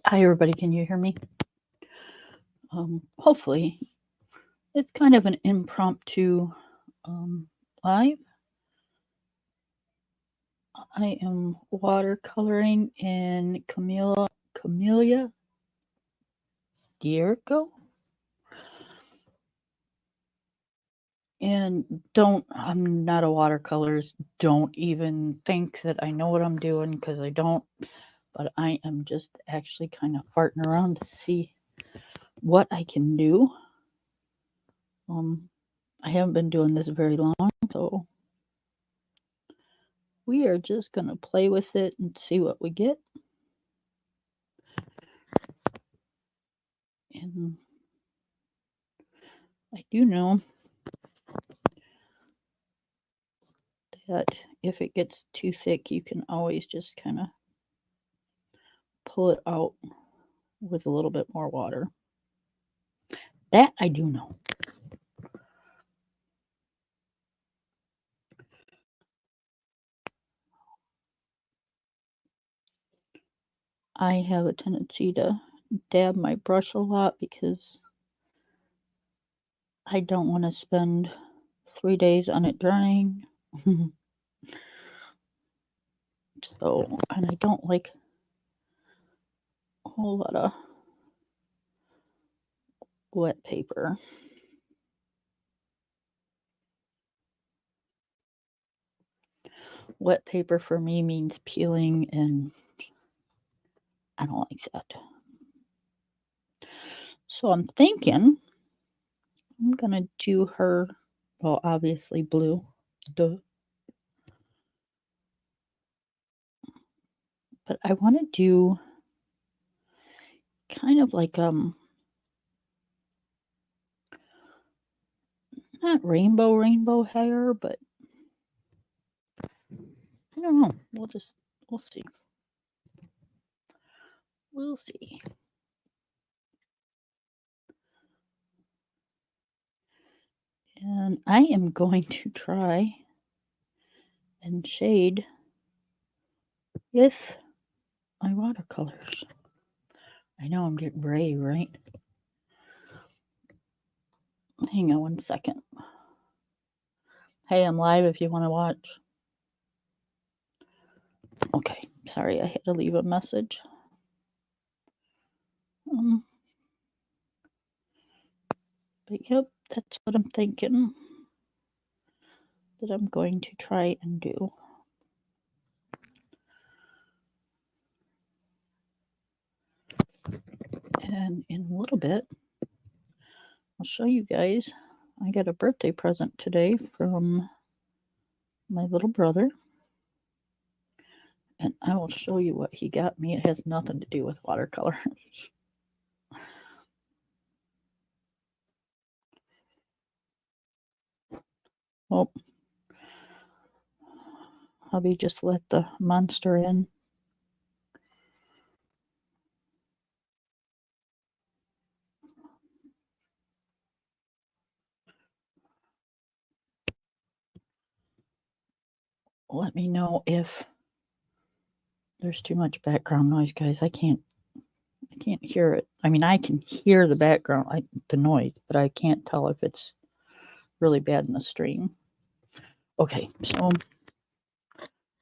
Hi, everybody. Can you hear me? Hopefully, it's kind of an impromptu live. I am watercoloring in Camellia Diego. And I'm not a watercolorist. Don't even think that I know what I'm doing because I don't. But I am just actually kind of farting around to see what I can do. I haven't been doing this very long, so we are just going to play with it and see what we get. And I do know that if it gets too thick, you can always just kind of pull it out with a little bit more water. That I do know. I have a tendency to dab my brush a lot because I don't want to spend 3 days on it drying. So, and I don't like a whole lot of wet paper. Wet paper for me means peeling, and I don't like that. So I'm thinking I'm gonna do her, well, obviously blue, duh. But I want to do kind of like not rainbow hair, but I don't know. We'll see. We'll see. And I am going to try and shade with my watercolors. I know I'm getting brave, right? Hang on 1 second. Hey, I'm live if you want to watch. Okay, sorry, I had to leave a message. But yep, that's what I'm thinking that I'm going to try and do. And in a little bit, I'll show you guys. I got a birthday present today from my little brother. And I will show you what he got me. It has nothing to do with watercolor. Oh, hubby just let the monster in. Let me know if there's too much background noise, guys. I can't hear it. I mean, I can hear the background, the noise, but I can't tell if it's really bad in the stream. Okay, so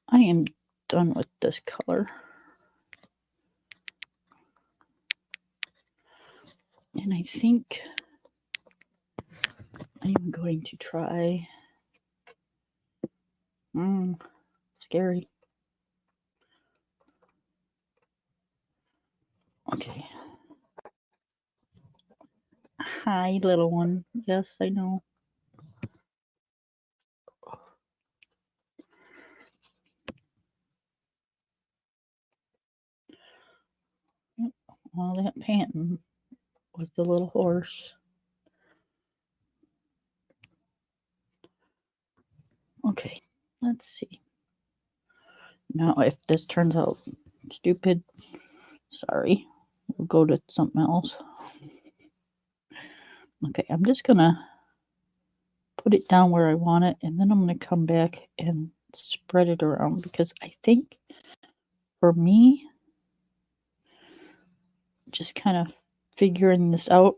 I am done with this color. And I think I'm going to try. Scary. Okay. Hi, little one. Yes, I know. All that panting was the little horse. Okay, let's see. Now, if this turns out stupid, sorry. We'll go to something else. Okay, I'm just gonna put it down where I want it, and then I'm gonna come back and spread it around because I think for me, just kind of figuring this out.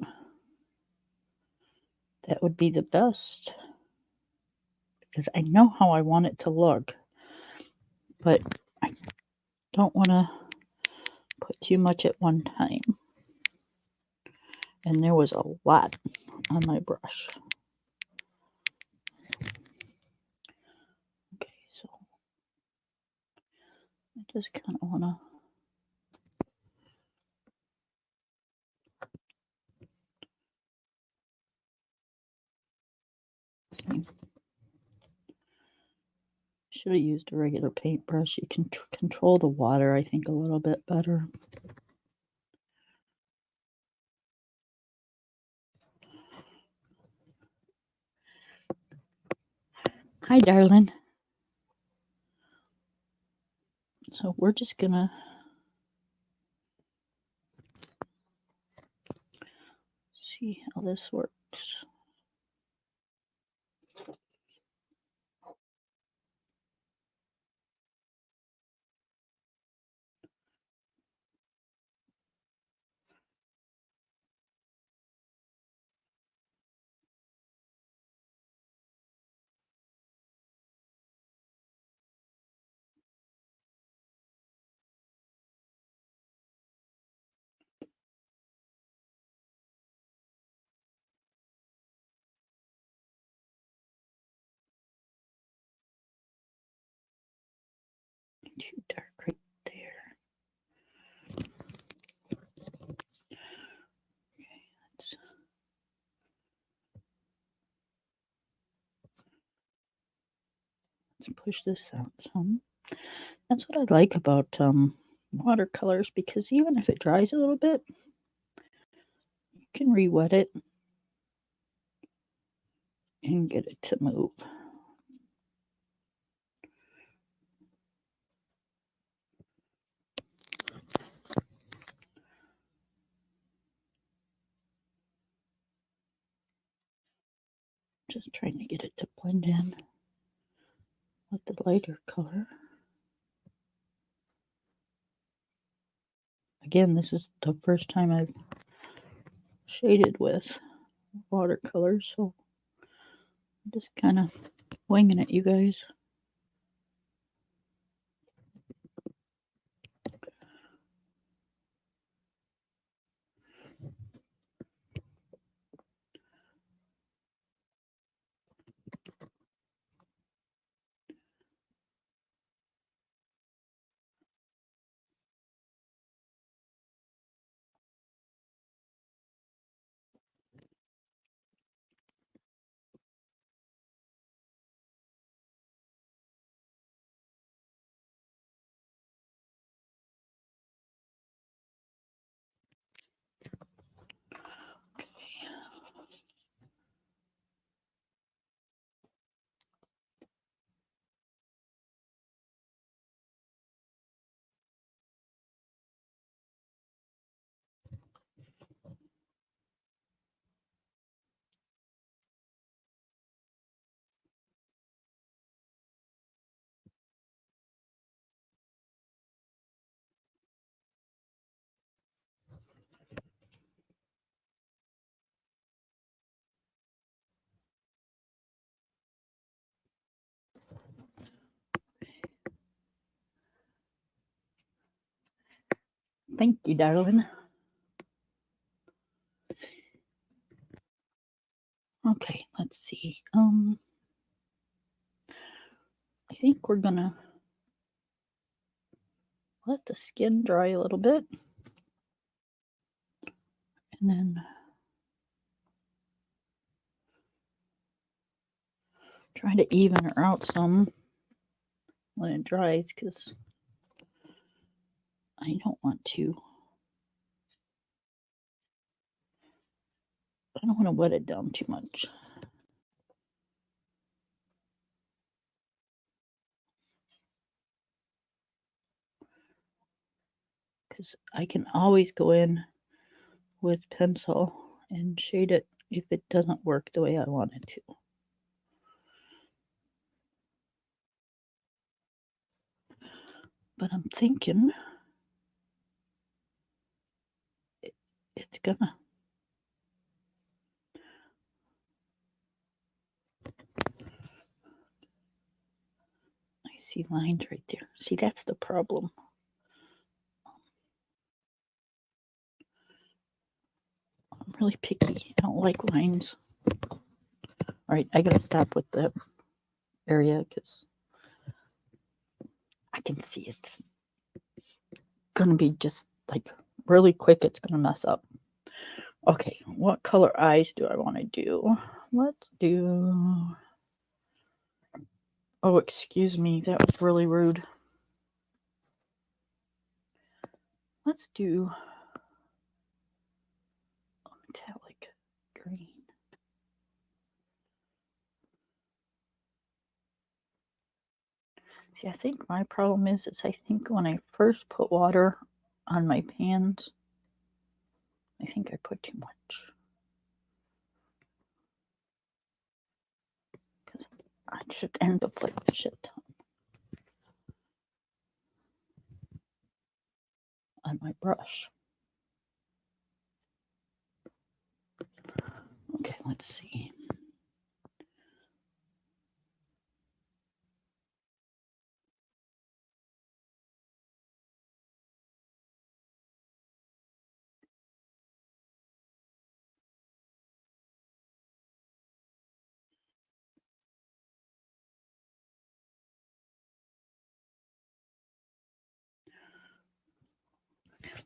That would be the best, because I know how I want it to look, but I don't want to put too much at one time. And there was a lot on my brush. Okay, so I just kind of want to should have used a regular paintbrush. You can control the water, I think, a little bit better. Hi, darling. So we're just gonna see how this works. Too dark right there. Okay, let's push this out some. That's what I like about watercolors, because even if it dries a little bit, you can re-wet it and get it to move. Just trying to get it to blend in with the lighter color. Again, this is the first time I've shaded with watercolors, so I'm just kind of winging it, you guys. Thank you, darling. Okay, let's see. I think we're gonna let the skin dry a little bit, and then try to even her out some when it dries, because I don't want to wet it down too much. Because I can always go in with pencil and shade it if it doesn't work the way I want it to. But I'm thinking gonna. I see lines right there. See, that's the problem. I'm really picky. I don't like lines. All right, I gotta stop with the area because I can see it's gonna be just like really quick. It's gonna mess up. Okay, what color eyes do I want to do? Let's do. Oh, excuse me, that was really rude. Let's do metallic green. See, I think my problem is I think when I first put water on my pans, I think I put too much. Because I should end up like a shit ton on my brush. Okay, let's see.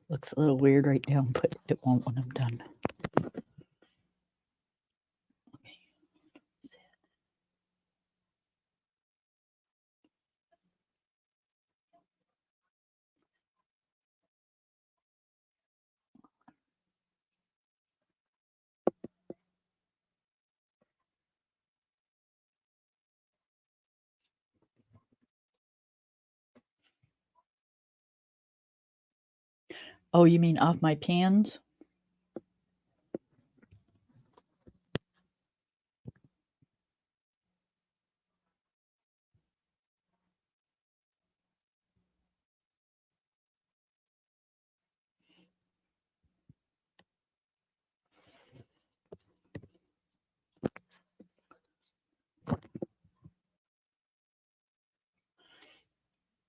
Looks a little weird right now, but it won't when I'm done. Okay. Oh, you mean off my pans?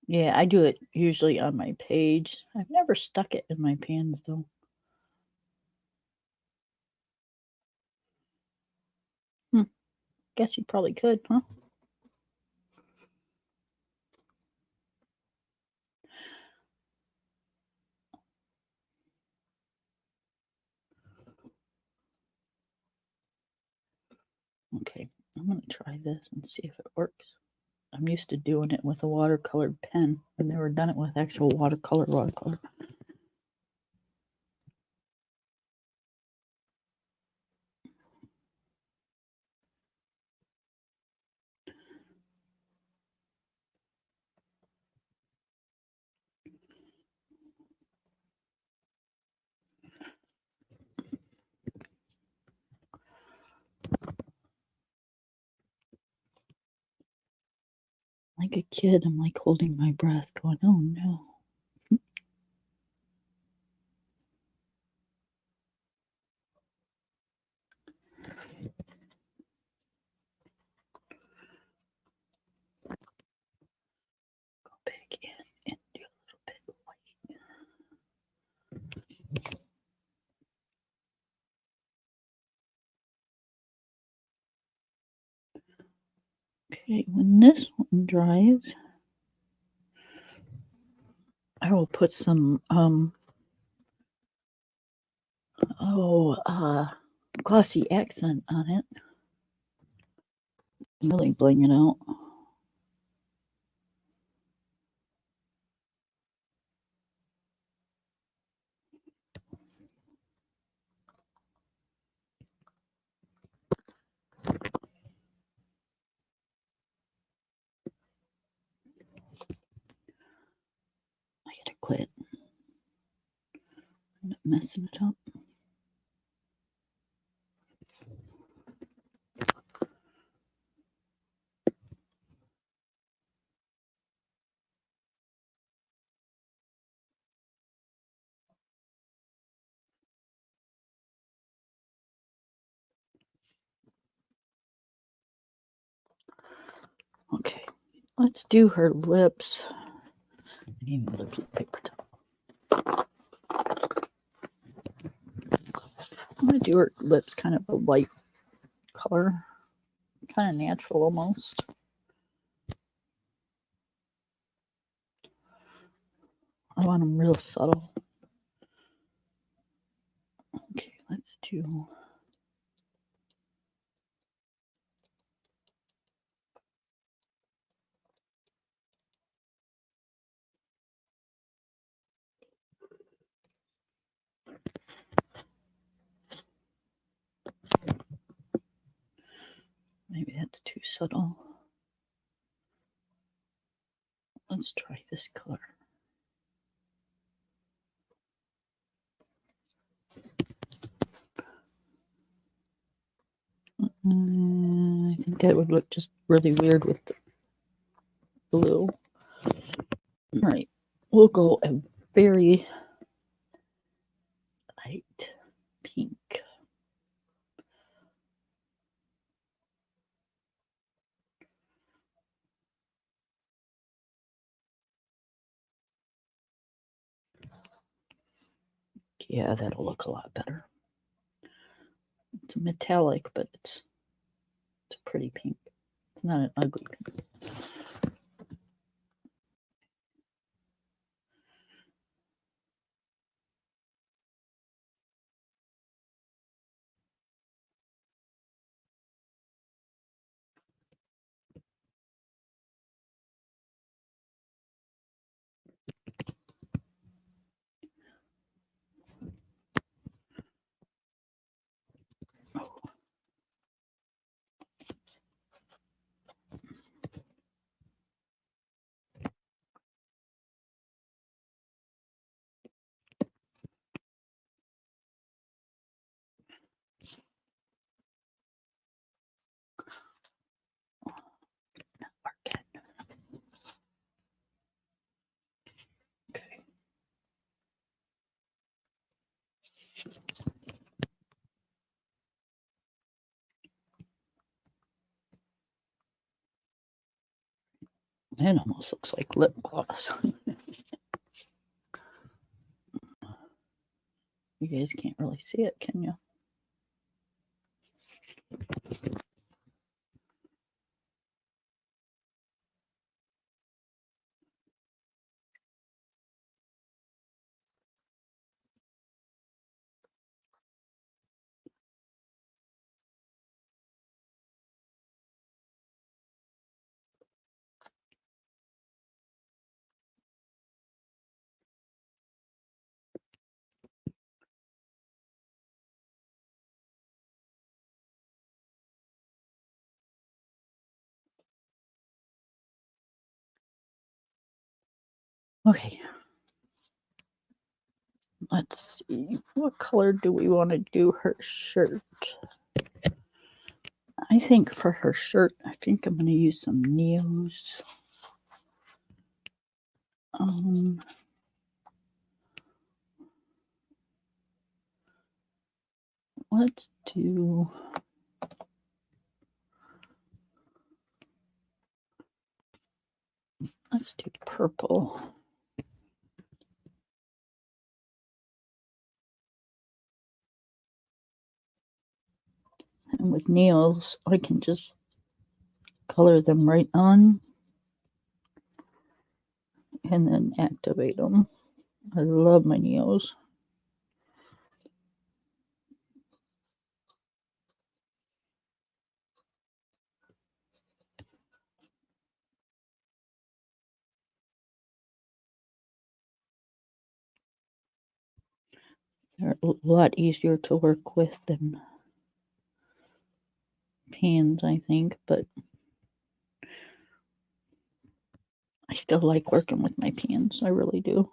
Yeah, I do it usually on my page. I've never stuck it in my pans though. Guess you probably could, huh? Okay, I'm gonna try this and see if it works. I'm used to doing it with a watercolored pen. I've never done it with actual watercolor. Like a kid, I'm like holding my breath, going, oh no. Go back in and do a little bit of white. Okay, when this one dries, I will put some glossy accent on it. Really bling it out. I gotta quit. I'm messing it up. Okay, let's do her lips. I need another piece of paper towel. I'm going to do her lips kind of a light color, kind of natural almost. I want them real subtle. Okay, let's do... Maybe that's too subtle. Let's try this color. I think that would look just really weird with the blue. All right, we'll go a very light pink. Yeah, that'll look a lot better. It's metallic, but it's a pretty pink. It's not an ugly pink. Okay. That almost looks like lip gloss. You guys can't really see it, can you? Okay. Let's see. What color do we want to do her shirt? I think for her shirt, I think I'm going to use some Neos. Let's do... Let's do purple. And with nails, I can just color them right on and then activate them. I love my nails. They're a lot easier to work with than pans, I think, but I still like working with my pans. I really do.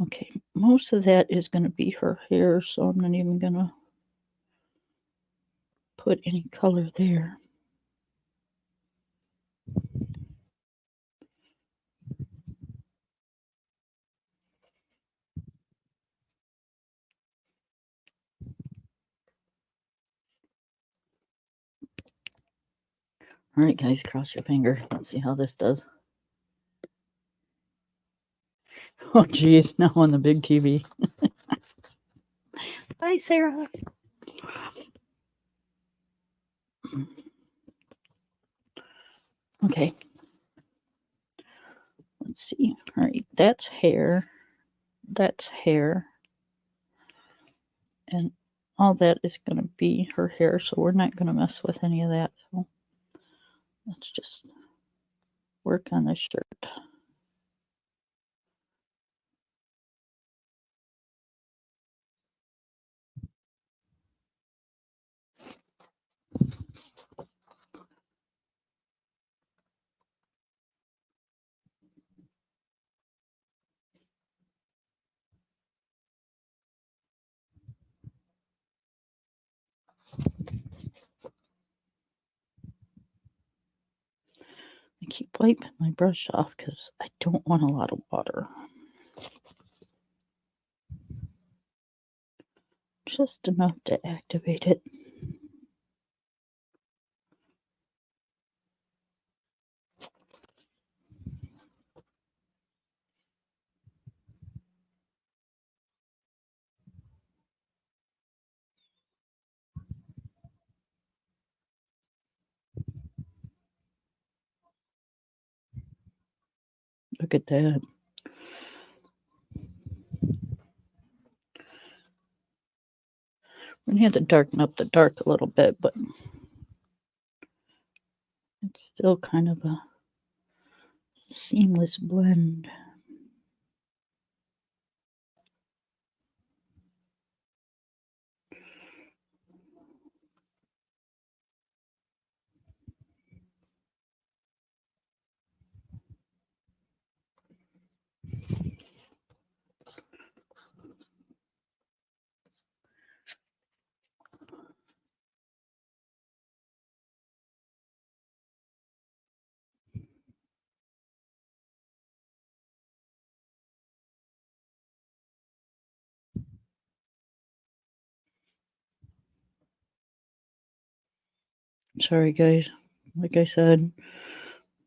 Okay, most of that is going to be her hair, so I'm not even going to put any color there. All right, guys, cross your finger. Let's see how this does. Oh, geez, now on the big TV. Bye, Sarah. Okay. Let's see. All right, that's hair. That's hair. And all that is going to be her hair, so we're not going to mess with any of that. So let's just work on this shirt. I keep wiping my brush off because I don't want a lot of water. Just enough to activate it. Look at that. We're going to have to darken up the dark a little bit, but it's still kind of a seamless blend. Sorry, guys. Like I said,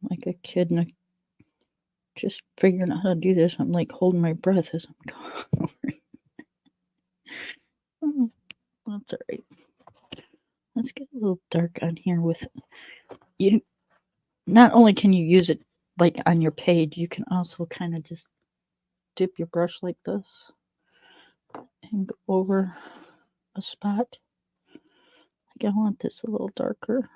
like a kid and just figuring out how to do this. I'm like holding my breath as I'm going over. Oh, that's all right. Let's get a little dark on here with you. Not only can you use it like on your page, you can also kind of just dip your brush like this and go over a spot. Like I want this a little darker.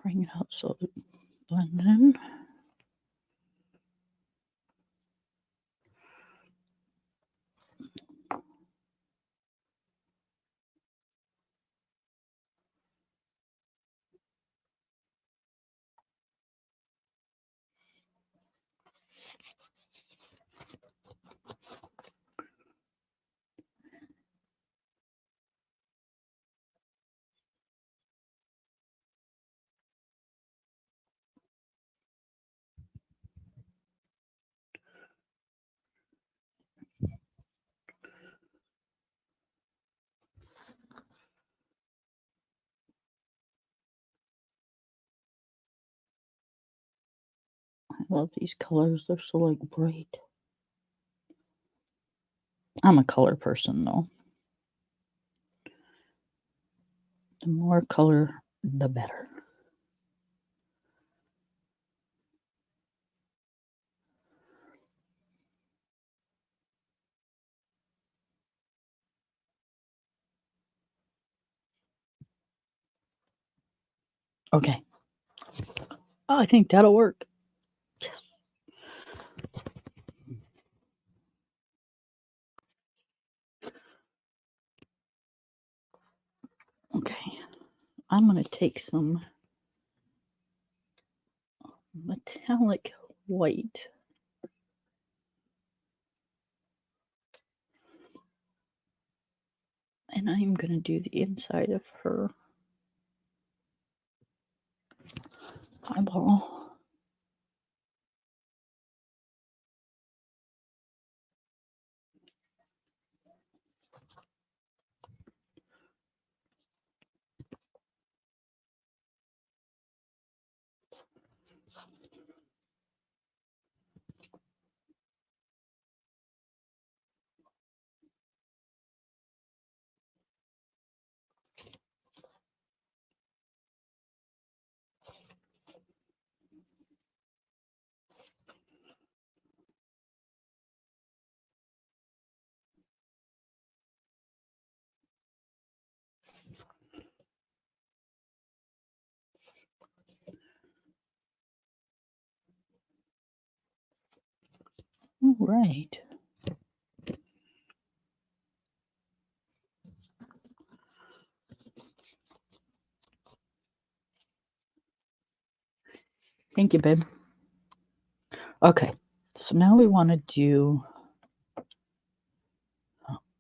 Bring it out so it blends in. I love these colors. They're so like bright. I'm a color person though. The more color, the better. Okay. Oh, I think that'll work. Yes. Okay. I'm going to take some metallic white. And I'm going to do the inside of her eyeball. All right. Thank you, babe. Okay, so now we want to do,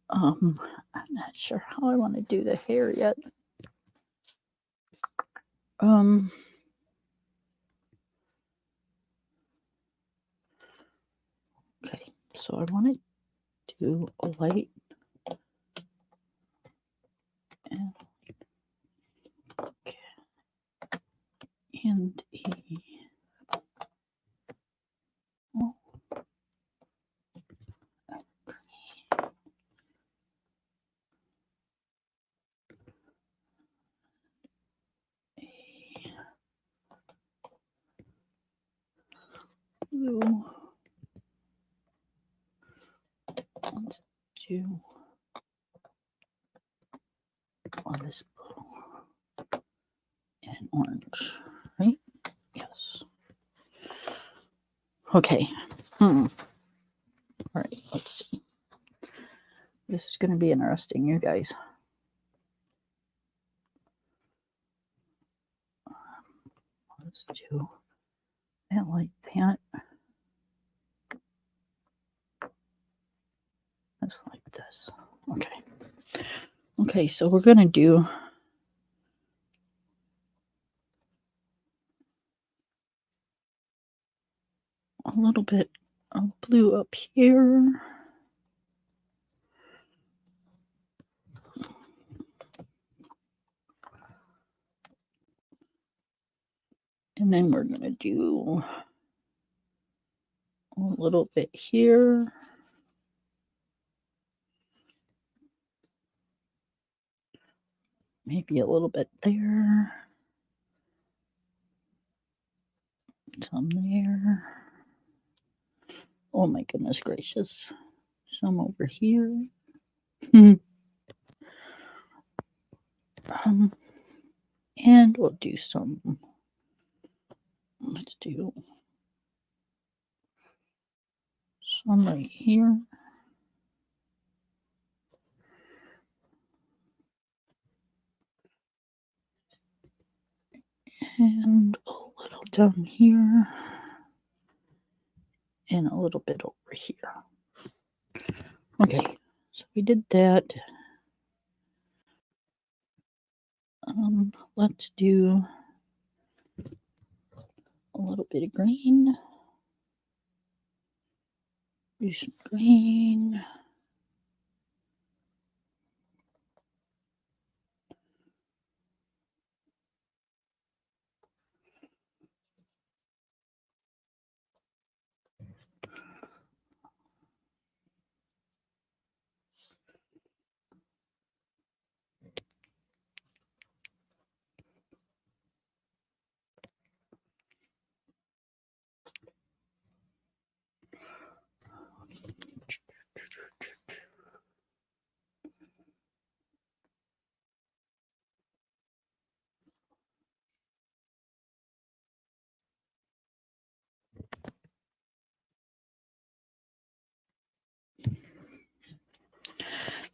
I'm not sure how I want to do the hair yet. Okay, so I want to do a light and blue. Let's do on this blue and orange, right? Yes. Okay. All right, let's see. This is going to be interesting, you guys. Let's do that like that. Just like this. Okay. Okay, so we're going to do a little bit of blue up here. And then we're going to do a little bit here. Maybe a little bit there. Some there. Oh my goodness gracious. Some over here. And we'll do some. Let's do some right here. And a little down here. And a little bit over here. Okay, so we did that. Let's do a little bit of green. Do some green.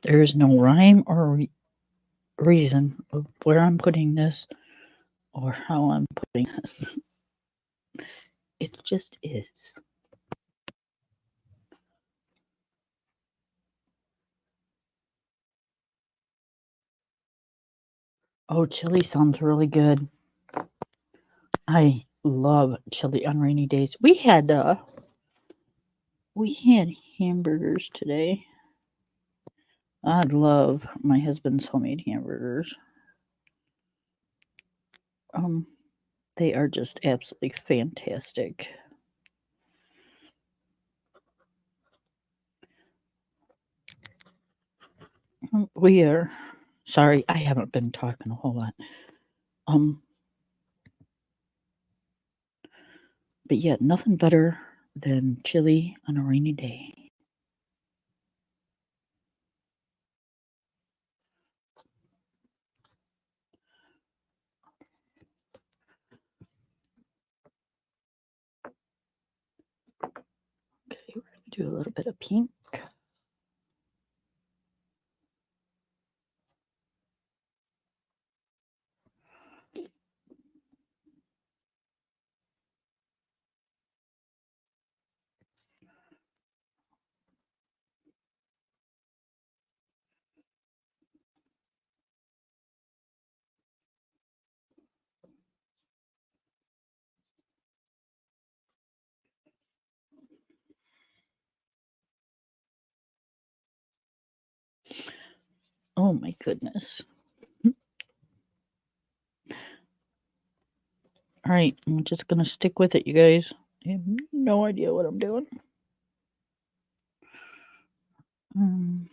There is no rhyme or reason of where I'm putting this or how I'm putting this. It just is. Oh, chili sounds really good. I love chili on rainy days. We had hamburgers today. I love my husband's homemade hamburgers. They are just absolutely fantastic. We are sorry, I haven't been talking a whole lot. But yet nothing better than chili on a rainy day. Okay, we're gonna do a little bit of pink. Oh my goodness. All right, I'm just gonna stick with it, you guys. I have no idea what I'm doing. I'm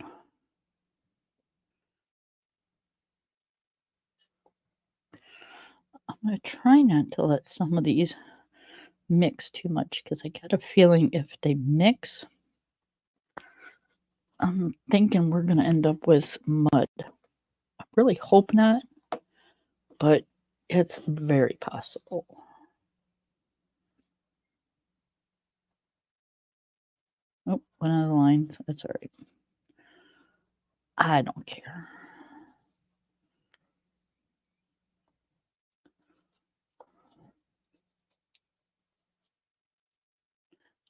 gonna try not to let some of these mix too much because I got a feeling if they mix, I'm thinking we're gonna end up with mud. I really hope not, but it's very possible. Oh, one of the lines. That's all right. I don't care.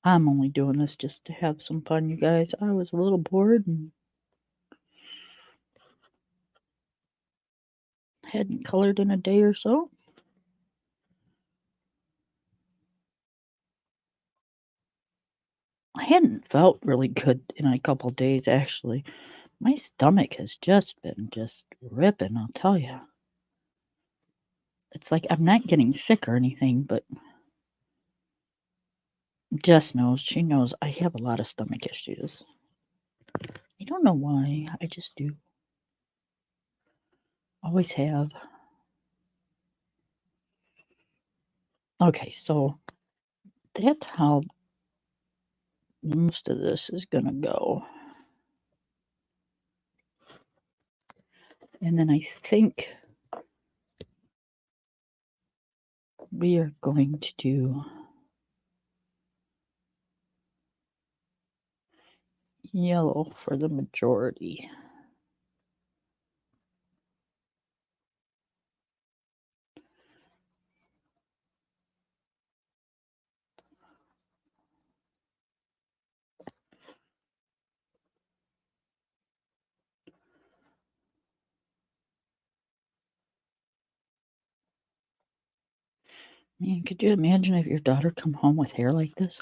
I'm only doing this just to have some fun, you guys. I was a little bored and hadn't colored in a day or so. I hadn't felt really good in a couple days, actually. My stomach has just been ripping, I'll tell you. It's like I'm not getting sick or anything, but Jess knows. She knows I have a lot of stomach issues. I don't know why. I just do. Always have. Okay, so that's how most of this is gonna go. And then I think we are going to do yellow for the majority. Man, could you imagine if your daughter come home with hair like this?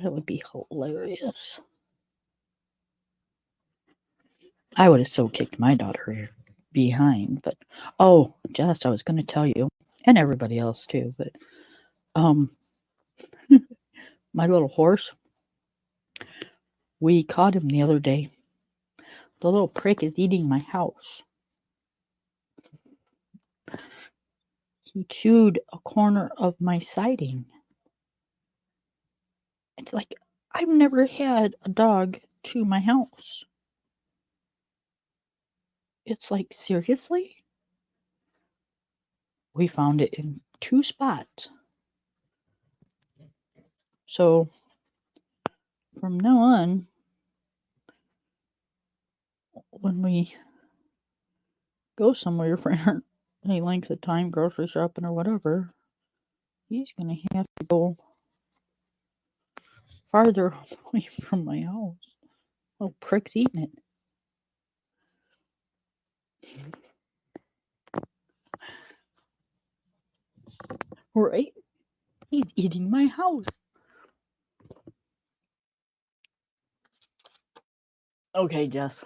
That would be hilarious. I would have so kicked my daughter behind, but oh, Jess, I was going to tell you, and everybody else too, but my little horse, we caught him the other day. The little prick is eating my house. He chewed a corner of my siding. It's like I've never had a dog chew my house. It's like, seriously? We found it in 2 spots. So from now on, when we go somewhere for any length of time, grocery shopping or whatever, he's going to have to go farther away from my house. Oh, prick's eating it. Right? He's eating my house. Okay, Jess.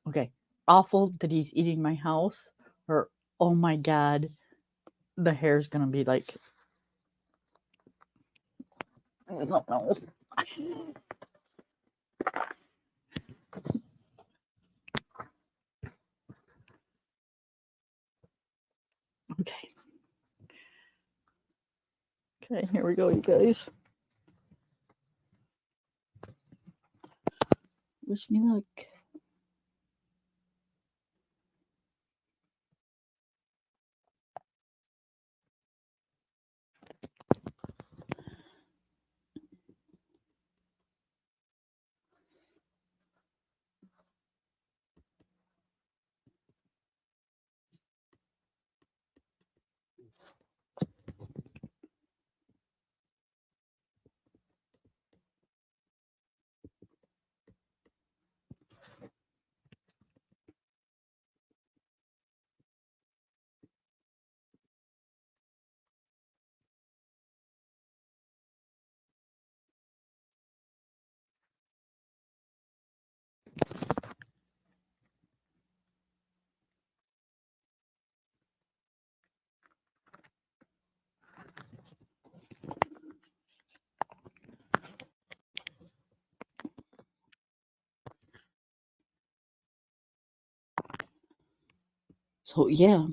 Okay. Awful that he's eating my house, or oh my god, the hair's gonna be like, I don't know. Okay. Okay, here we go, you guys. Wish me luck. So yeah,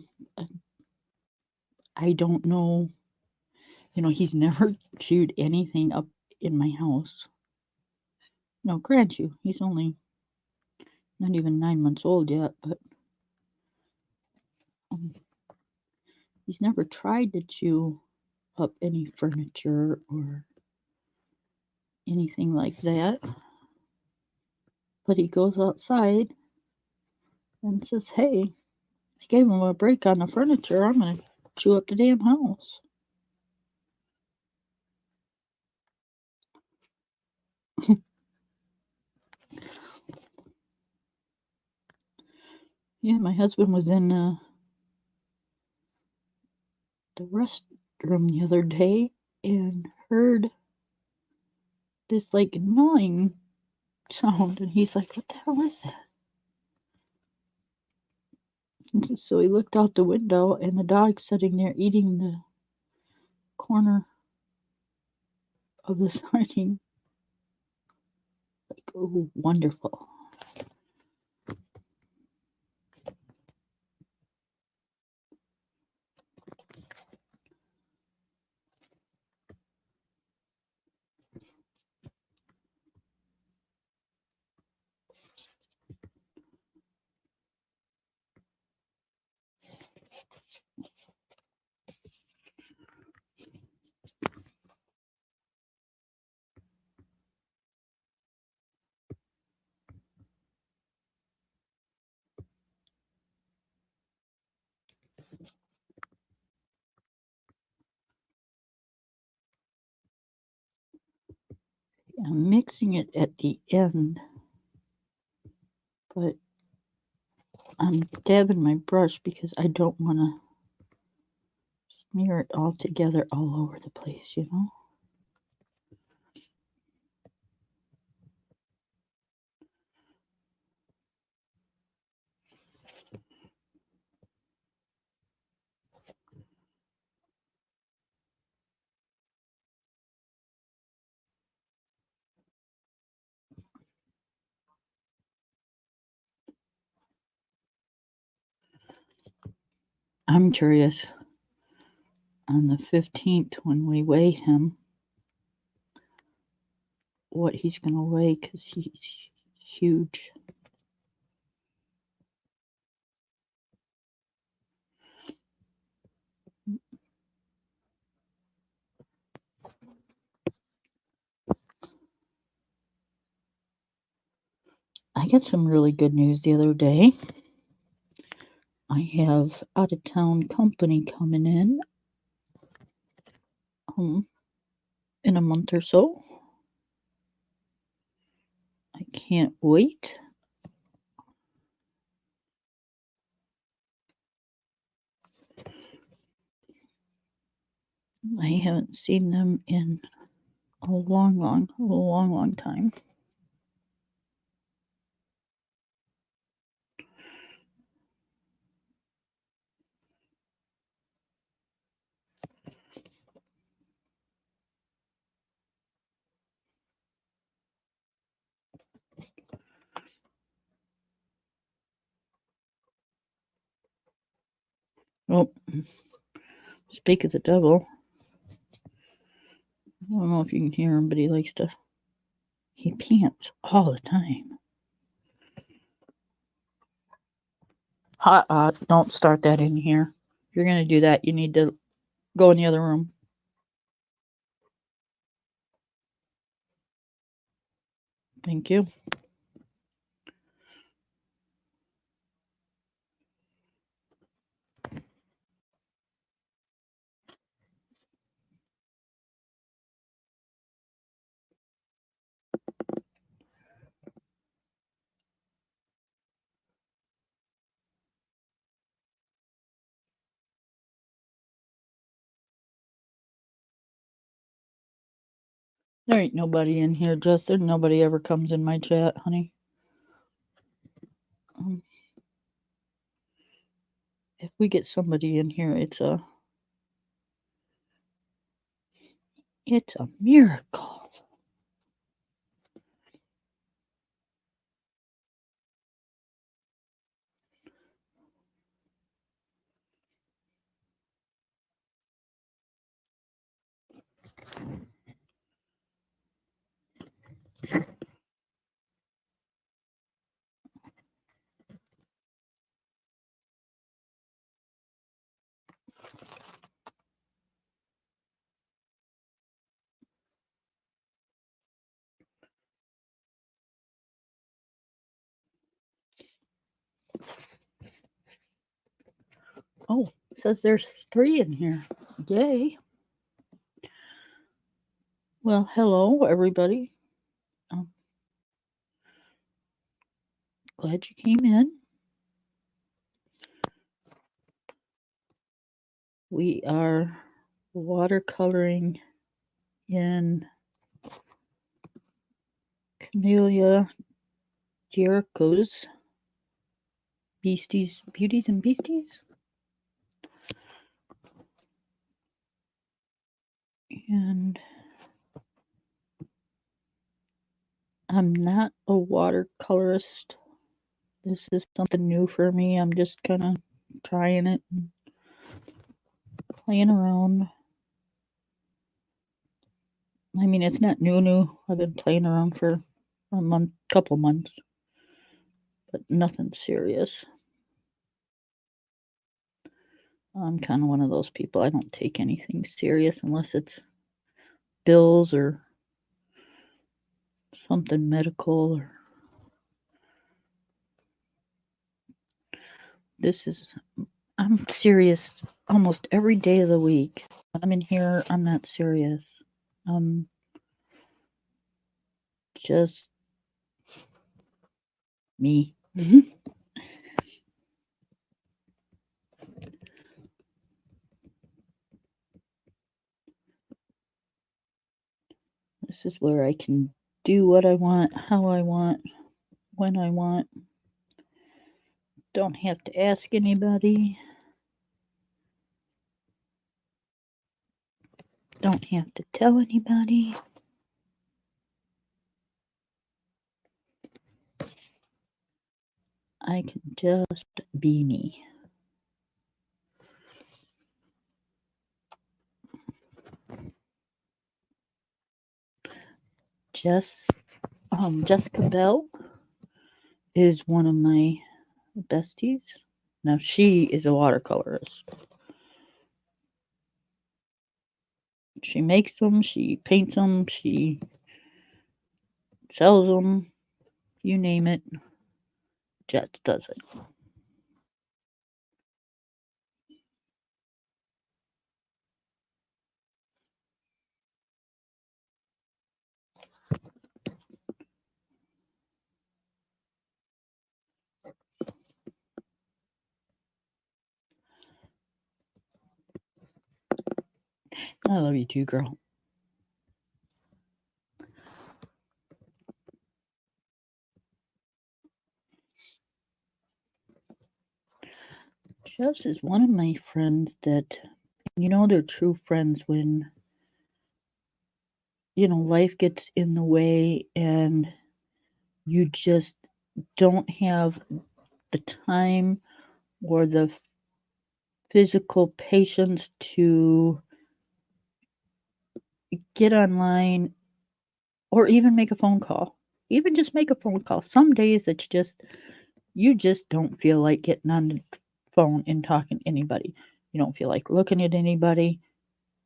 I don't know. He's never chewed anything up in my house. Now, grant you, he's only not even 9 months old yet, but he's never tried to chew up any furniture or anything like that. But he goes outside and says, hey, I gave him a break on the furniture. I'm going to chew up the damn house. Yeah, my husband was in the restroom the other day and heard this like gnawing sound, and he's like, what the hell is that? And so he looked out the window, and the dog's sitting there eating the corner of the siding. Like, oh, wonderful. I'm mixing it at the end, but I'm dabbing my brush because I don't want to smear it all together all over the place, I'm curious on the 15th when we weigh him what he's going to weigh, because he's huge. I got some really good news the other day. I have out of town company coming in a month or so. I can't wait. I haven't seen them in a long time. Oh, speak of the devil. I don't know if you can hear him, but he pants all the time. Don't start that in here. If you're going to do that, you need to go in the other room. Thank you. There ain't nobody in here, Justin. Nobody ever comes in my chat, honey. If we get somebody in here, it's a miracle. Oh, it says there's 3 in here. Yay. Well, hello, everybody. Glad you came in. We are watercoloring in Camellia Jericho's Beauties and Beasties. And I'm not a watercolorist. This is something new for me. I'm just kind of trying it and playing around. I mean, it's not new. I've been playing around for a couple months, but nothing serious. I'm kind of one of those people. I don't take anything serious unless it's bills or something medical. Or I'm serious almost every day of the week. When I'm in here, I'm not serious. Just me. This is where I can do what I want, how I want, when I want. Don't have to ask anybody. Don't have to tell anybody. I can just be me. Jessica Bell is one of my besties. Now, she is a watercolorist. She makes them, she paints them, she sells them, you name it. Jess does it. I love you too, girl. Jess is one of my friends that, they're true friends when, life gets in the way and you just don't have the time or the physical patience to get online or even make a phone call. Even just make a phone call. Some days it's just you just don't feel like getting on the phone and talking to anybody. You don't feel like looking at anybody.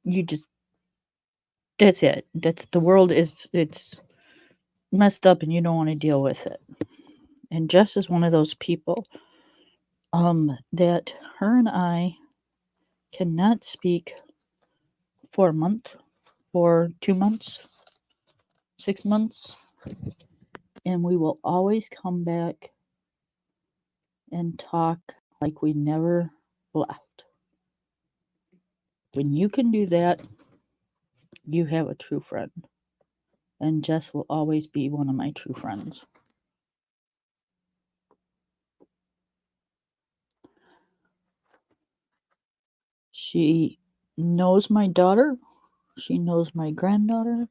You just that's it. That's the world is it's messed up and you don't want to deal with it. And Jess is one of those people that her and I cannot speak for a month, for 2 months, 6 months, and we will always come back and talk like we never left. When you can do that, you have a true friend. And Jess will always be one of my true friends. She knows my daughter. She knows my granddaughter.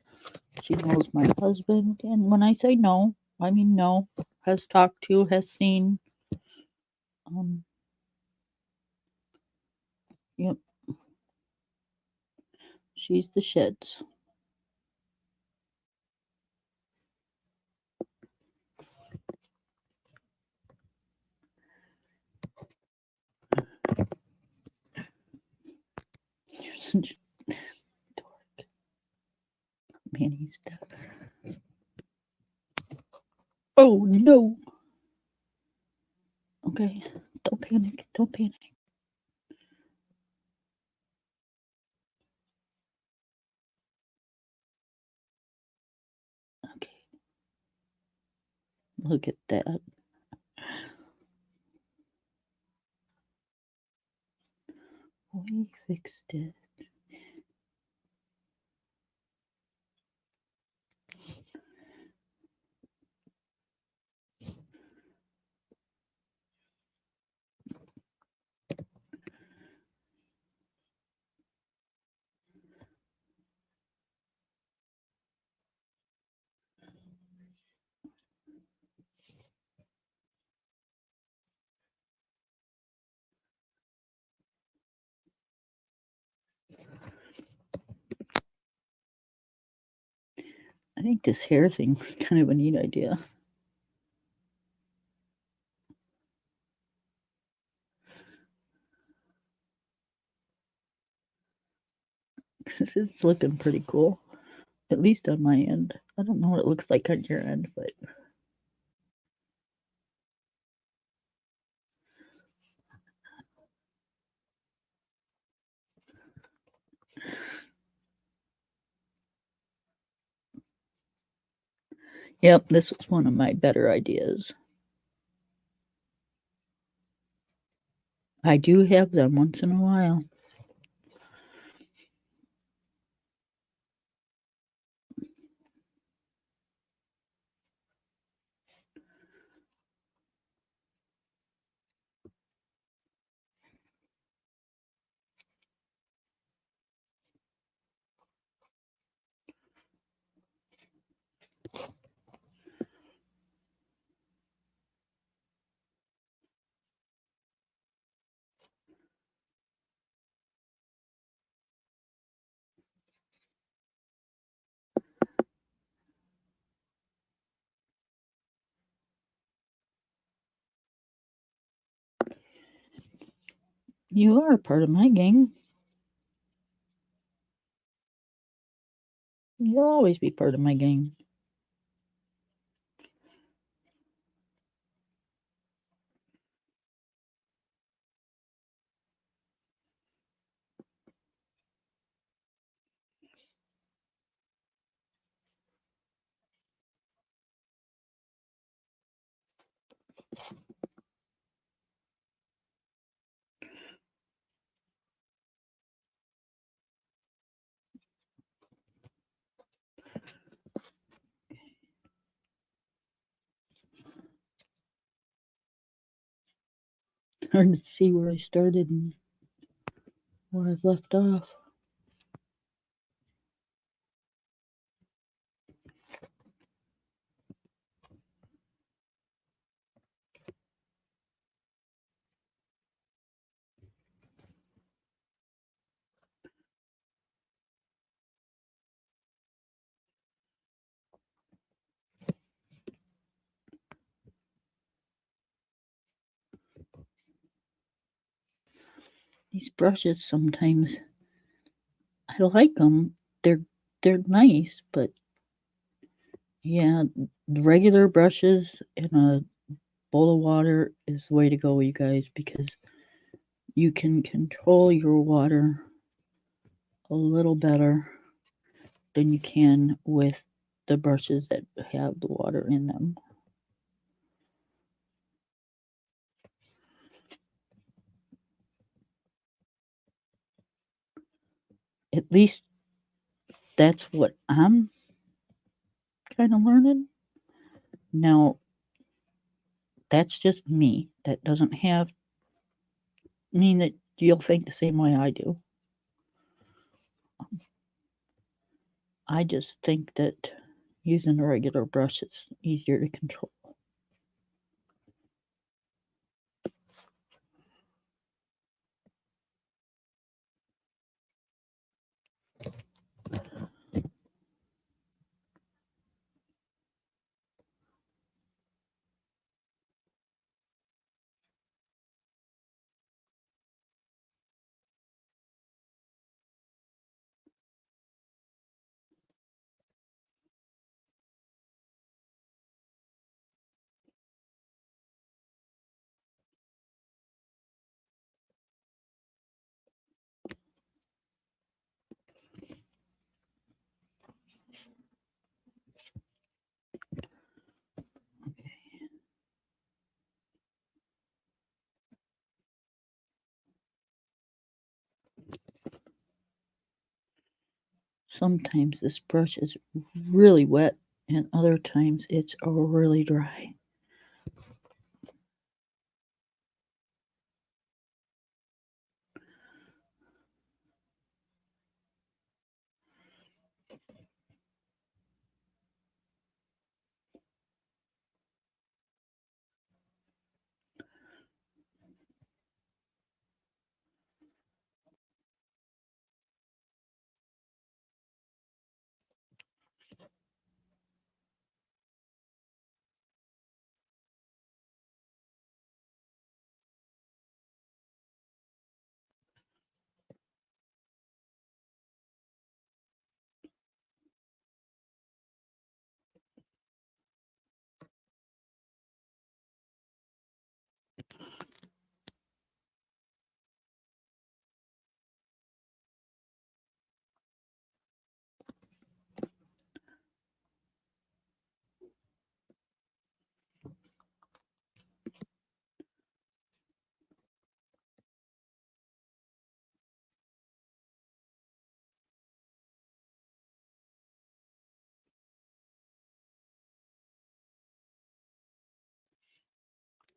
She knows my husband. And when I say no, I mean no. Has talked to, has seen. Um, yep. She's the shits. You're such a dork. Manny stuff. Oh no. Okay. Don't panic. Don't panic. Okay. Look at that. We fixed it. I think this hair thing was kind of a neat idea. This is looking pretty cool. At least on my end. I don't know what it looks like on your end, but yep, this was one of my better ideas. I do have them once in a while. You are a part of my gang. You'll always be part of my gang. hard to see where I started and where I've left off. These brushes sometimes, I like them. They're nice, but yeah, the regular brushes in a bowl of water is the way to go, you guys, because you can control your water a little better than you can with the brushes that have the water in them. At least that's what I'm kind of learning. Now, that's just me. That doesn't have mean that you'll think the same way I do. I just think that using a regular brush is easier to control. Sometimes this brush is really wet and other times it's really dry.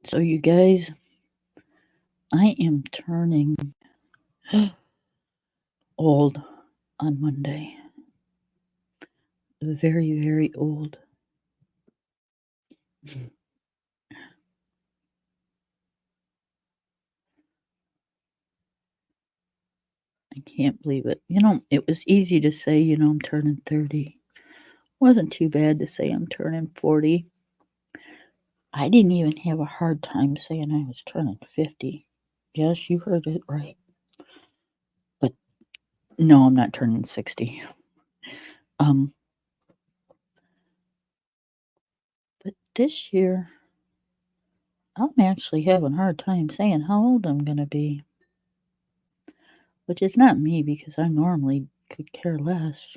So, you guys, I am turning old on Monday. Very, very old. I can't believe it. It was easy to say, I'm turning 30. Wasn't too bad to say I'm turning 40. I didn't even have a hard time saying I was turning 50. Yes, you heard it right. But no, I'm not turning 60. But this year, I'm actually having a hard time saying how old I'm going to be. Which is not me because I normally could care less.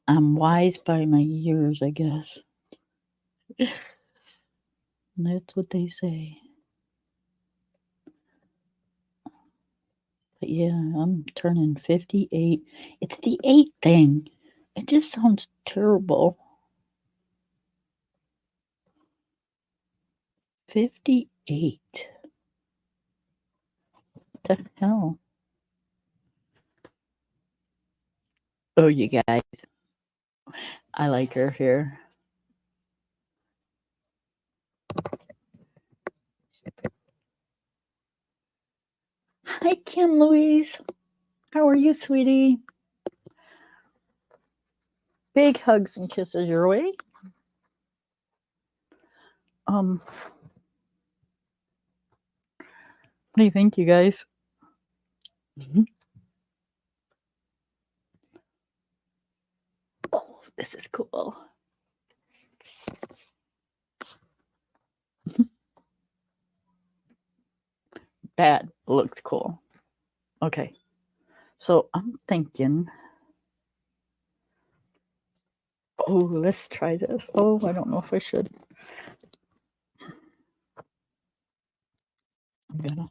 I'm wise by my years, I guess. That's what they say. But yeah, I'm turning 58. It's the 8 thing. It just sounds terrible. 58. the hell? Oh, you guys. I like her here. Hi, Kim Louise. How are you, sweetie? Big hugs and kisses your way. What do you think, you guys? Oh, this is cool. That looks cool. Okay, so I'm thinking, oh, let's try this. Oh, I don't know if I should. I'm gonna.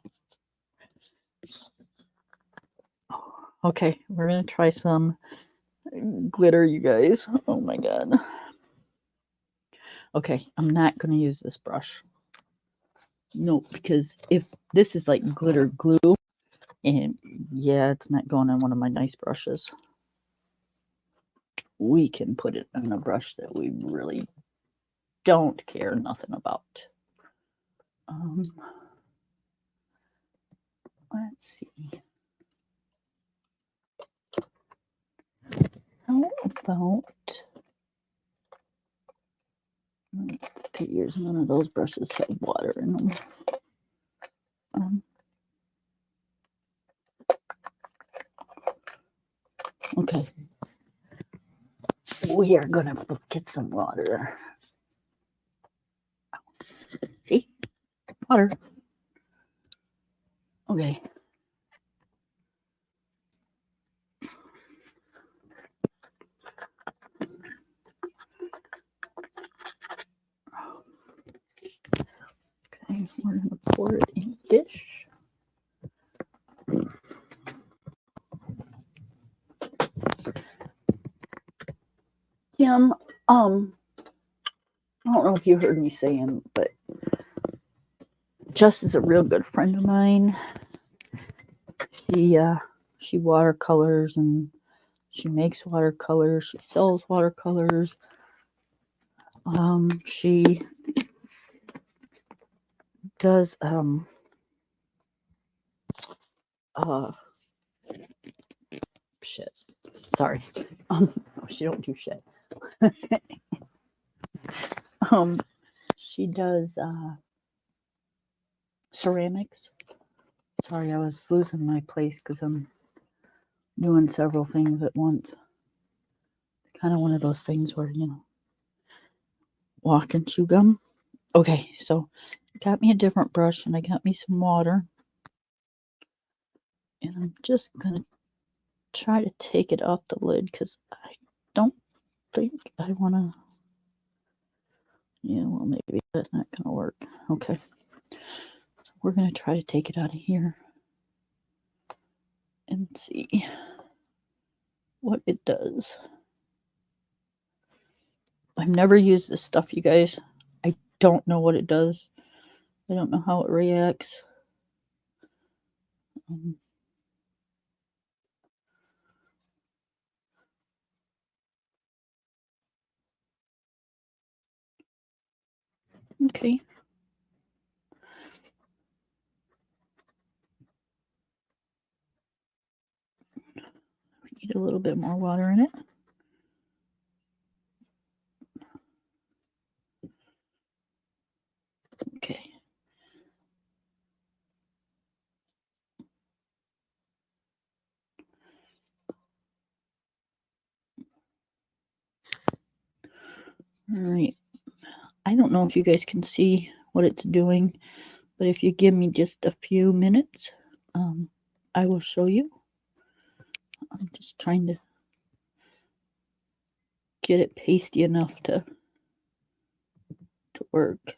Okay, we're gonna try some glitter, you guys. Oh my god. Okay, I'm not gonna use this brush. No, because if this is like glitter glue, and yeah, it's not going on one of my nice brushes. We can put it on a brush that we really don't care nothing about. Let's see. How about figures? None of those brushes have water in them. Okay. We are gonna get some water. See? Water. Okay. Okay, we're gonna pour it in a dish. Kim, I don't know if you heard me saying, but Jess is a real good friend of mine. She watercolors and she makes watercolors. She sells watercolors. She does shit. Sorry. No, she don't do shit. She does ceramics. Sorry, I was losing my place because I'm doing several things at once. Kind of one of those things where, you know, walk and chew gum. Okay, so I got me a different brush and I got me some water. And I'm just going to try to take it off the lid because I don't think I want to. Yeah, well, maybe that's not going to work. Okay. So we're going to try to take it out of here and see what it does. I've never used this stuff, you guys. I don't know what it does. I don't know how it reacts. Okay. We need a little bit more water in it. Okay. All right. I don't know if you guys can see what it's doing, but if you give me just a few minutes, I will show you. I'm just trying to get it pasty enough to work.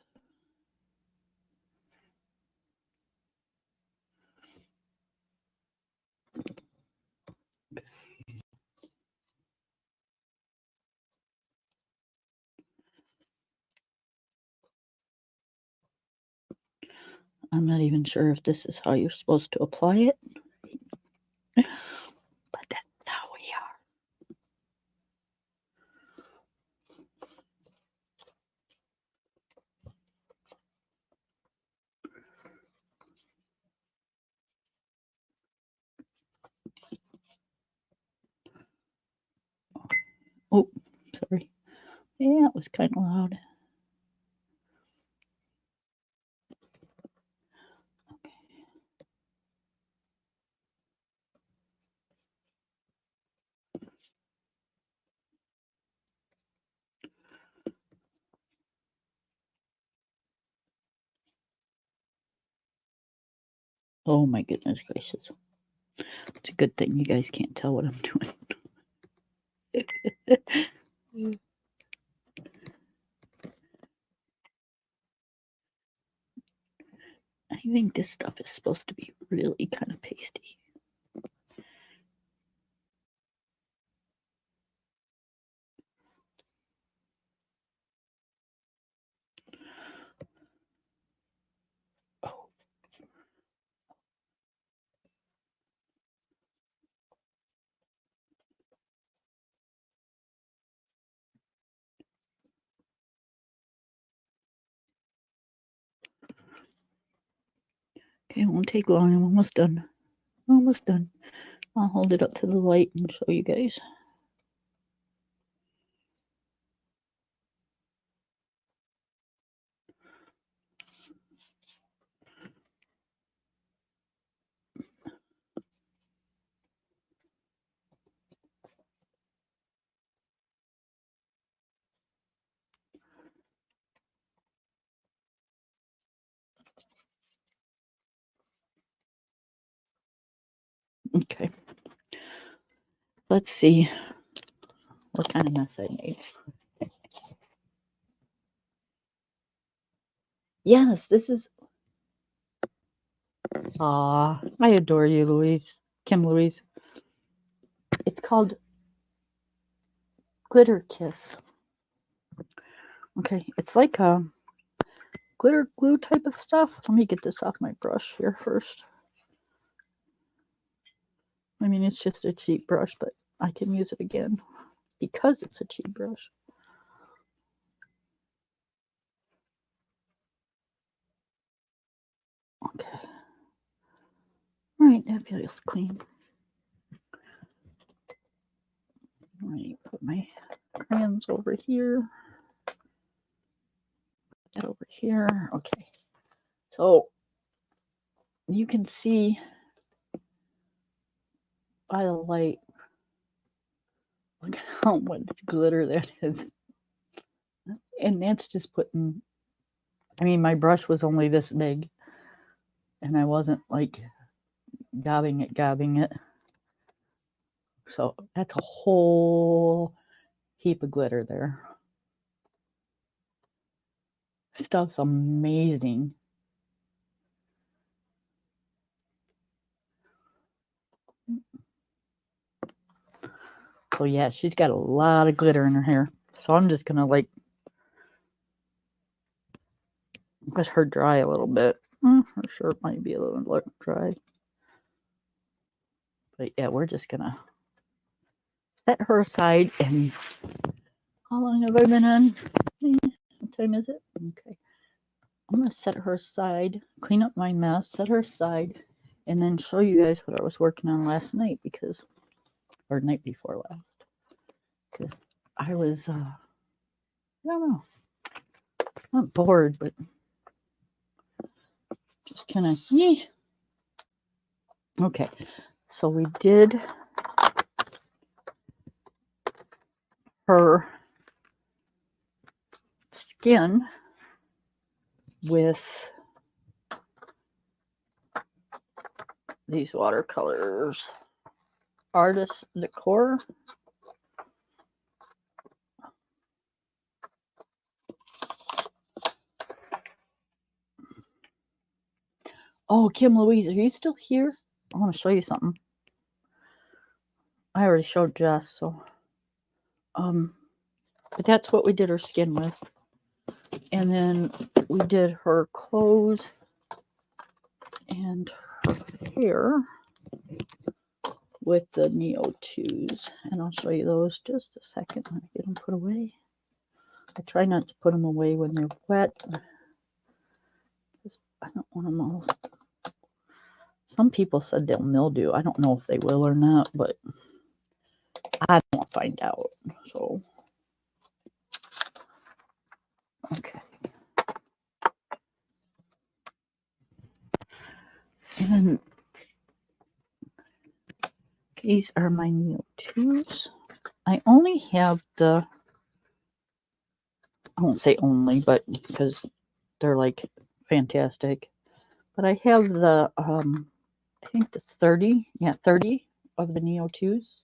I'm not even sure if this is how you're supposed to apply it, but that's how we are. Oh, sorry. Yeah, it was kind of loud. Oh my goodness gracious. It's a good thing you guys can't tell what I'm doing. I think this stuff is supposed to be really kind of pasty. Oh. Okay, it won't take long. I'm almost done. Almost done. I'll hold it up to the light and show you guys. Okay. Let's see what kind of mess I made. Yes, this is. Aw, I adore you, Louise. Kim Louise. It's called Glitter Kiss. Okay, it's like a glitter glue type of stuff. Let me get this off my brush here first. I mean, it's just a cheap brush, but I can use it again because it's a cheap brush. Okay. All right, that feels clean. All right, put my crayons over here. That over here. Okay. So you can see by the light, look at how much glitter that is. And that's just putting, I mean, my brush was only this big and I wasn't like gobbing it. So that's a whole heap of glitter there. Stuff's amazing. So yeah, she's got a lot of glitter in her hair. So I'm just gonna like let her dry a little bit. Her shirt might be a little dry. But yeah, we're just gonna set her aside. And how long have I been on? What time is it? Okay. I'm gonna set her aside, clean up my mess, set her aside, and then show you guys what I was working on last night or night before last. Because I was, I don't know, not bored, but just kind of, Okay, so we did her skin with these watercolors. Artist Decor. Oh, Kim Louise, are you still here? I want to show you something. I already showed Jess, so but that's what we did her skin with. And then we did her clothes and her hair with the Neo 2s. And I'll show you those just a second when I get them put away. I try not to put them away when they're wet. I don't want them all. Some people said they'll mildew. I don't know if they will or not, but I don't find out. So, okay. And these are my Neo 2s. I only have the, I won't say only, but because they're like fantastic. But I have the, I think it's 30. Yeah, 30 of the Neo 2s.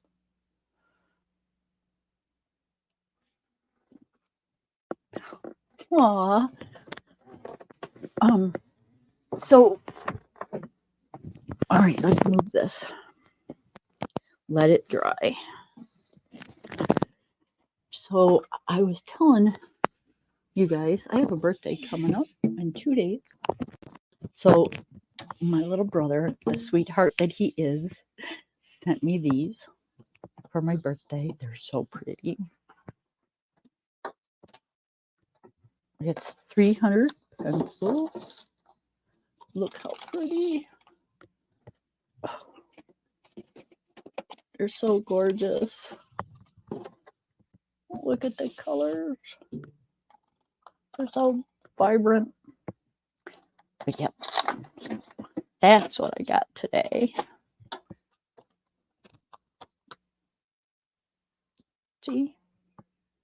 Aw. So, all right, let's move this. Let it dry. So, I was telling you guys, I have a birthday coming up in 2 days. So, my little brother, the sweetheart that he is, sent me these for my birthday. They're so pretty. It's 300 pencils. Look how pretty. Oh, they're so gorgeous. Look at the colors. They're so vibrant. But yep, that's what I got today. See,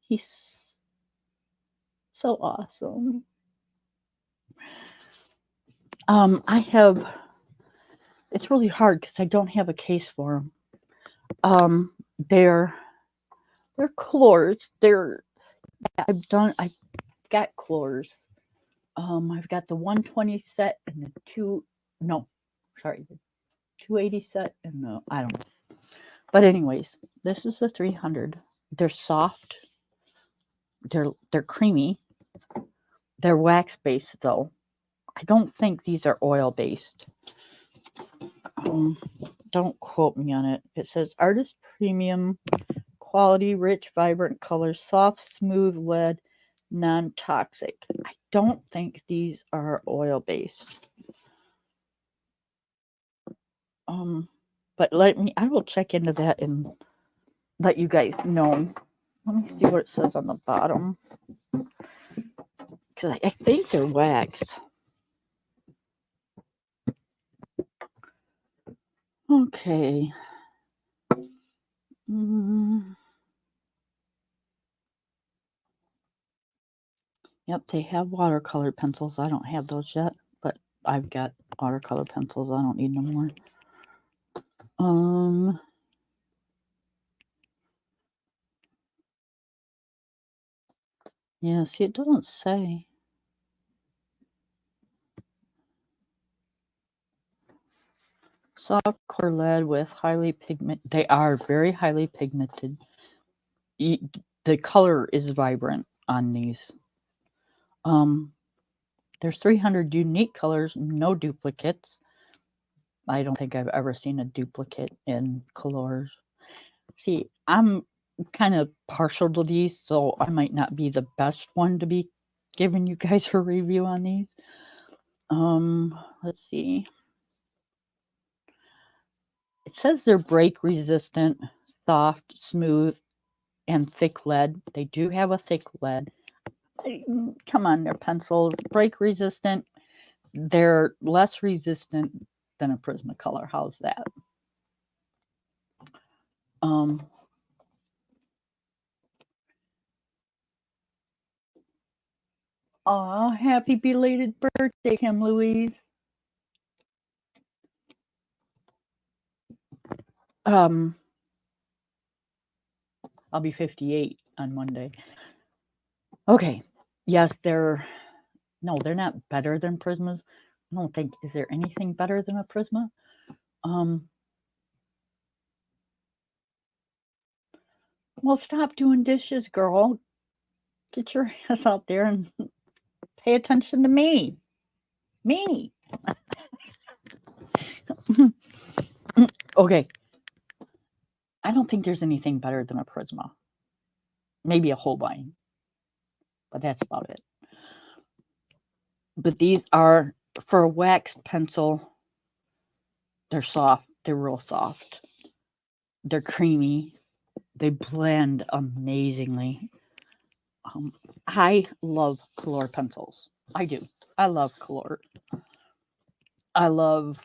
he's so awesome. I have, it's really hard because I don't have a case for them. They're colors. I've got colors. I've got the 120 set and the 280 set and the, I don't know. But anyways, this is the 300. They're soft. They're creamy. They're wax based though. I don't think these are oil based. Don't quote me on it. It says artist premium quality, rich, vibrant colors, soft, smooth lead, non-toxic. I don't think these are oil based. But I will check into that and let you guys know. Let me see what it says on the bottom. Because I think they're wax. Okay. Yep, they have watercolor pencils. I don't have those yet, but I've got watercolor pencils. I don't need no more. Yeah, see, it doesn't say. Soft core lead with highly pigment. They are very highly pigmented. The color is vibrant on these. There's 300 unique colors, no duplicates. I don't think I've ever seen a duplicate in colors. See, I'm kind of partial to these, so I might not be the best one to be giving you guys a review on these. Let's see. It says they're break resistant, soft, smooth, and thick lead. They do have a thick lead. Come on, they're pencils. Break resistant. They're less resistant than a Prismacolor. How's that? Aw, happy belated birthday, Kim Louise. I'll be 58 on Monday. Okay. Yes, they're not better than Prismas. I don't think, is there anything better than a Prisma? Well, stop doing dishes, girl. Get your ass out there and pay attention to me. Me. Okay. I don't think there's anything better than a Prisma. Maybe a Holbein, but that's about it. But these are, for a waxed pencil, they're soft. They're real soft. They're creamy. They blend amazingly. I love Color pencils. I do. I love Color. I love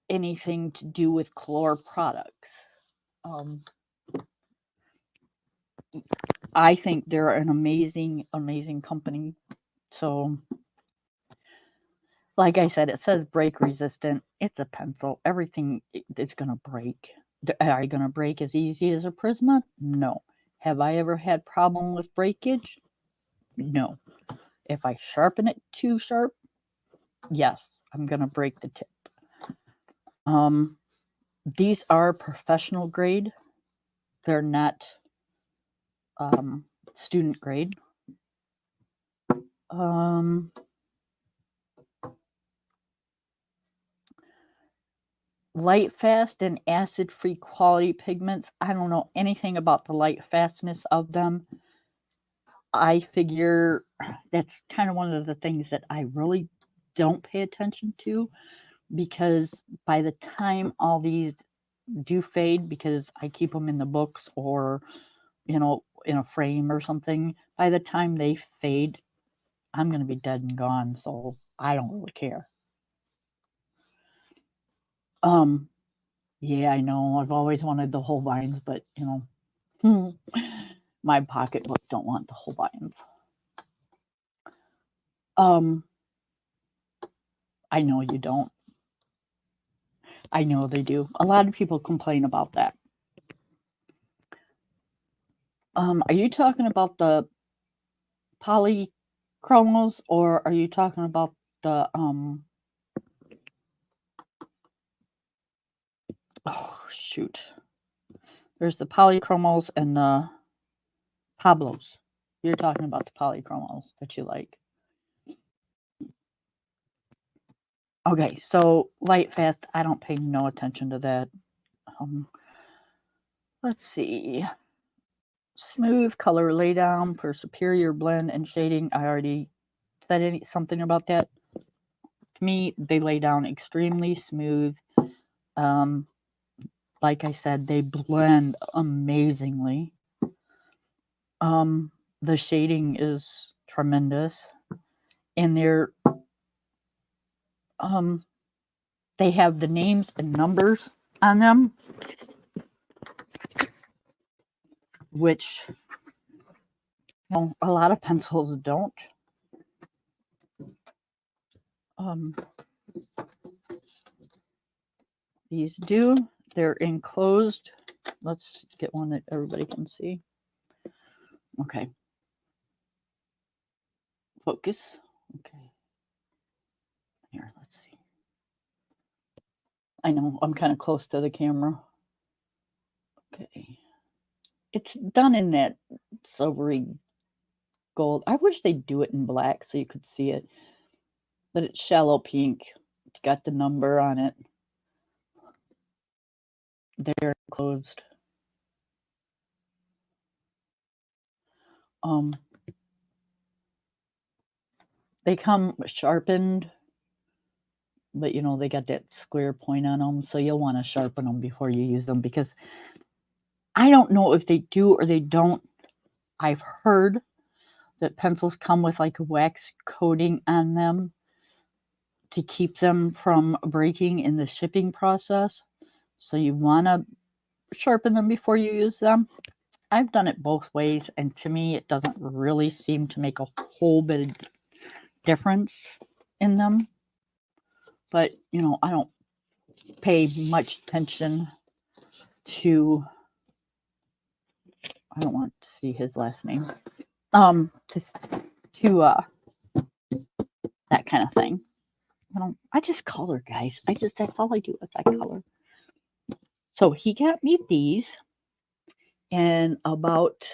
anything to do with Color products. I think they're an amazing, amazing company. So, like I said, it says break resistant. It's a pencil. Everything is going to break. Are you going to break as easy as a Prisma? No. Have I ever had problem with breakage? No. If I sharpen it too sharp, yes, I'm going to break the tip. These are professional grade. They're not student grade. Light fast and acid free quality pigments. I don't know anything about the light fastness of them. I figure that's kind of one of the things that I really don't pay attention to, because by the time all these do fade, because I keep them in the books or, in a frame or something, by the time they fade, I'm going to be dead and gone. So I don't really care. Yeah, I know. I've always wanted the Holbeins, but my pocketbook don't want the Holbeins. I know you don't. I know they do. A lot of people complain about that. Are you talking about the polychromos, or are you talking about the oh shoot. There's the polychromos and the Pablos. You're talking about the polychromos that you like. Okay, so light fast, I don't pay no attention to that. Let's see. Smooth color laydown for superior blend and shading. I already said something about that. To me, they lay down extremely smooth. Like I said, they blend amazingly. The shading is tremendous, and they have the names and numbers on them, which a lot of pencils don't. These do. They're enclosed. Let's get one that everybody can see. Okay. Focus. Okay. Here, let's see. I know I'm kind of close to the camera. Okay. It's done in that silvery gold. I wish they'd do it in black so you could see it. But it's shallow pink. It's got the number on it. They're closed. They come sharpened, but they got that square point on them, so you'll want to sharpen them before you use them, because I don't know if they do or they don't. I've heard that pencils come with like a wax coating on them to keep them from breaking in the shipping process. So you want to sharpen them before you use them. I've done it both ways, and to me, it doesn't really seem to make a whole bit of difference in them. But, I don't pay much attention to, I don't want to see his last name, to that kind of thing. I just color, guys. That's all I do is I color. So he got me these, and about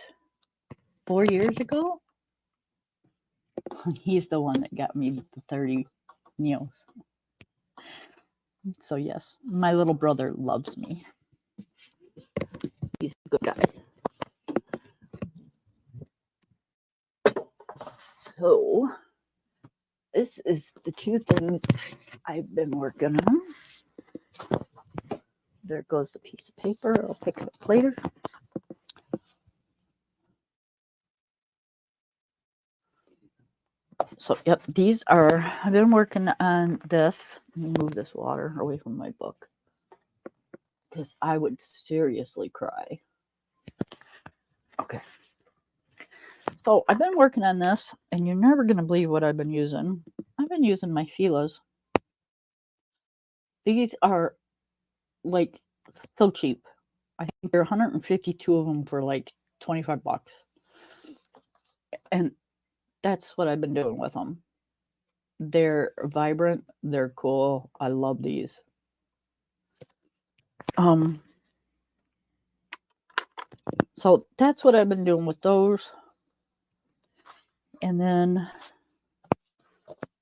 4 years ago, he's the one that got me the 30 Neos. So yes, my little brother loves me. He's a good guy. So this is the two things I've been working on. There goes the piece of paper. I'll pick it up later. So, yep, I've been working on this. Let me move this water away from my book because I would seriously cry. Okay. So, I've been working on this, and you're never going to believe what I've been using. I've been using my Fila's. These are like so cheap. I think there are 152 of them for like $25. And that's what I've been doing with them. They're vibrant, they're cool. I love these. So that's what I've been doing with those. And then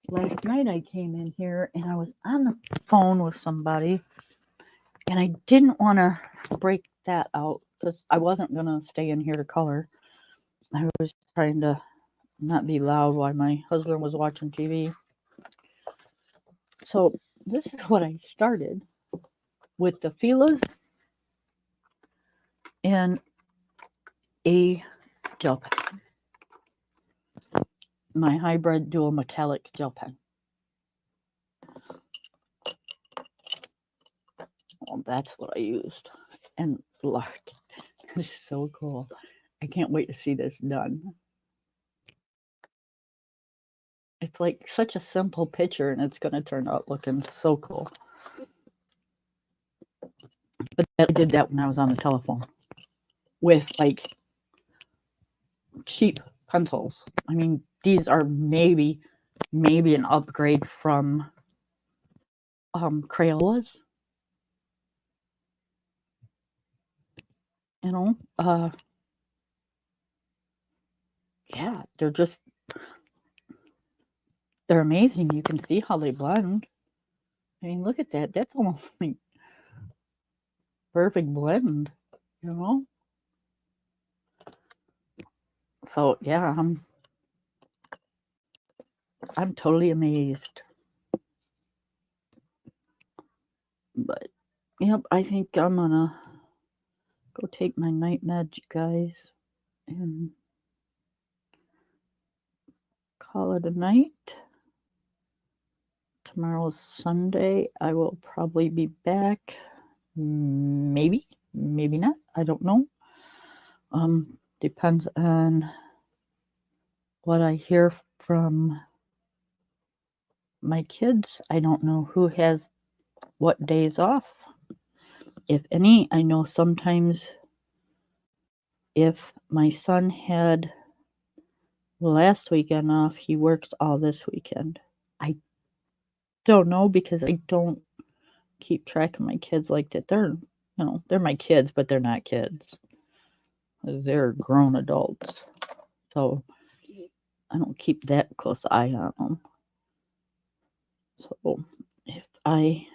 last night I came in here and I was on the phone with somebody and I didn't want to break that out because I wasn't going to stay in here to color. I was trying to not be loud while my husband was watching TV. So this is what I started with the Fila's and a gel pen. My hybrid dual metallic gel pen. Well, that's what I used. And look, it's so cool. I can't wait to see this done. It's like such a simple picture and it's going to turn out looking so cool. But I did that when I was on the telephone with like cheap pencils. I mean, these are maybe an upgrade from Crayolas. You know, yeah, they're amazing. You can see how they blend. I mean, look at that. That's almost like perfect blend, you know? So yeah, I'm totally amazed. But yep, I think I'm gonna go take my night med, guys, and call it a night. Tomorrow's Sunday. I will probably be back. Maybe not. I don't know. Depends on what I hear from my kids. I don't know who has what days off, if any. I know sometimes if my son had last weekend off, he works all this weekend. I don't know because I don't keep track of my kids like that. They're my kids, but they're not kids. They're grown adults. So I don't keep that close eye on them. So if I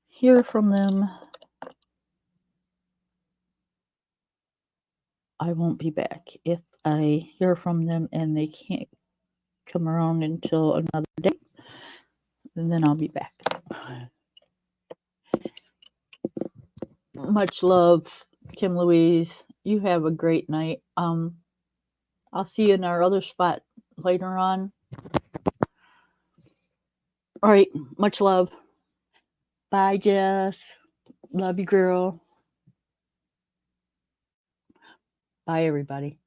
hear from them, I won't be back. If I hear from them and they can't come around until another day, then I'll be back. Much love, Kim Louise. You have a great night. I'll see you in our other spot later on. All right, much love. Bye, Jess. Love you, girl. Bye, everybody.